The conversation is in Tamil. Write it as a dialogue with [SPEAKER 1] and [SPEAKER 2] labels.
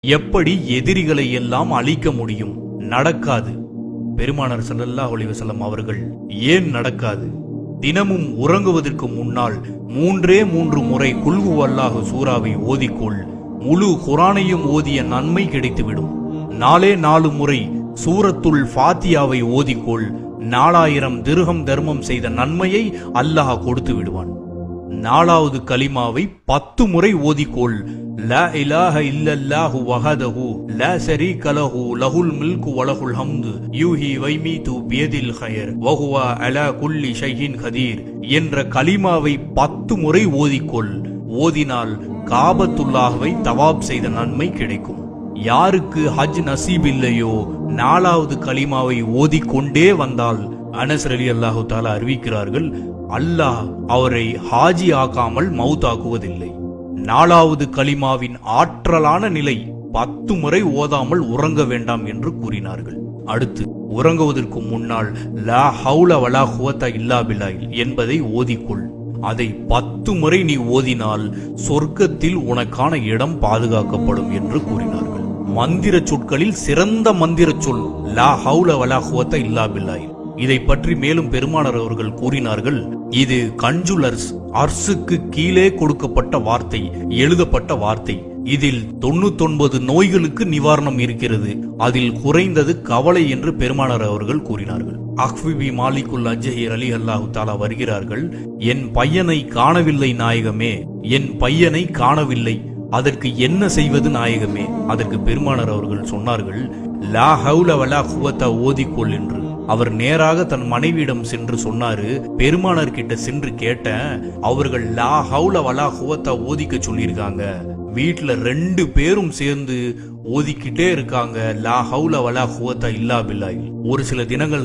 [SPEAKER 1] எப்படி எதிரிகளை எல்லாம் அழிக்க முடியும்? நடக்காது. பெருமானார் ஸல்லல்லாஹு அலைஹி வஸல்லம் அவர்கள் ஏன் நடக்காது? தினமும் உறங்குவதற்கு முன்னால் 3 முறை குல் ஹுவல்லாஹு சூராவை ஓதிக்கொள், முழு குர்ஆனையும் ஓதிய நன்மை கிடைத்துவிடும். 4 முறை சூரத்துல் ஃபாத்தியாவை ஓதிக்கொள், 4000 திர்ஹம் தர்மம் செய்த நன்மையை அல்லாஹ் கொடுத்து விடுவான். 4வது கலிமாவை 10 முறை ஓதிக்கொள், லா இலாஹ இல்லல்லாஹு வஹதஹு லா ஷரீக லஹு லஹுல் முல்கு வ லஹுல் ஹம்து யூஹி வ யுமீது பியதில் கைர் வ ஹுவ அலா குல்லி ஷைஇன் கதீர் என்ற கலிமாவை 10 முறை ஓதிக்கொள். ஓதினால் காபத்துல்லாஹ்வை தவாப் செய்த நன்மை கிடைக்கும். யாருக்கு ஹஜ் நசீப் இல்லையோ 4வது கலிமாவை ஓதிக்கொண்டே வந்தால் அனஸ் ரலியல்லாஹு தஆலா அறிவிக்கிறார்கள், அல்லாஹ் அவரை ஹாஜி ஆக்காமல் மௌத்தாக்குவதில்லை. 4வது கலிமாவின் ஆற்றலான நிலை 10 முறை ஓதாமல் உறங்க வேண்டாம் என்று கூறினார்கள். அடுத்து உறங்குவதற்கு முன்னால் லா ஹவுல வலா குவத்த இல்லா பில்லாஹ் என்பதை ஓதிக்கொள். அதை 10 முறை நீ ஓதினால் சொர்க்கத்தில் உனக்கான இடம் பாதுகாக்கப்படும் என்று கூறினார்கள். மந்திர சொற்களில் சிறந்த மந்திர சொல் லா ஹவுல வலா குவத்த இல்லா பில்லாஹ். இதை பற்றி மேலும் பெருமானார் அவர்கள் கூறினார்கள், இது கன்ஜுல் அர்ஸுக்கு கீழே கொடுக்கப்பட்ட வார்த்தை, எழுதப்பட்ட வார்த்தை. இதில் 99 நோய்களுக்கு நிவாரணம் இருக்கிறது. அதில் குறைந்தது கவலை என்று பெருமானார் அவர்கள் கூறினார்கள். அஹ்விபி மாலிகுல் அஜ்ஹர் அலி அல்லாஹு தாலா வருகிறார்கள், என் பையனை காணவில்லை நாயகமே, என் பையனை காணவில்லை, அதற்கு என்ன செய்வது நாயகமே? அதற்கு பெருமானார் அவர்கள் சொன்னார்கள், லா ஹவுல வலா குவத்த ஓதிக்கொள் என்று. அவர் நேராக தன் மனைவியிடம் சென்று சொன்னாரு. பெருமானார் கிட்ட சென்று கேட்டேன், அவர்கள் லா ஹவுல வலா குவத்த ஓதிக்க சொல்லியிருக்காங்க. வீட்டுல 2 பேரும் சேர்ந்து ஓதிக்கிட்டே இருக்காங்க, லா ஹவுல வலா குவத்த இல்லா பில்லாஹ். ஒரு சில தினங்கள்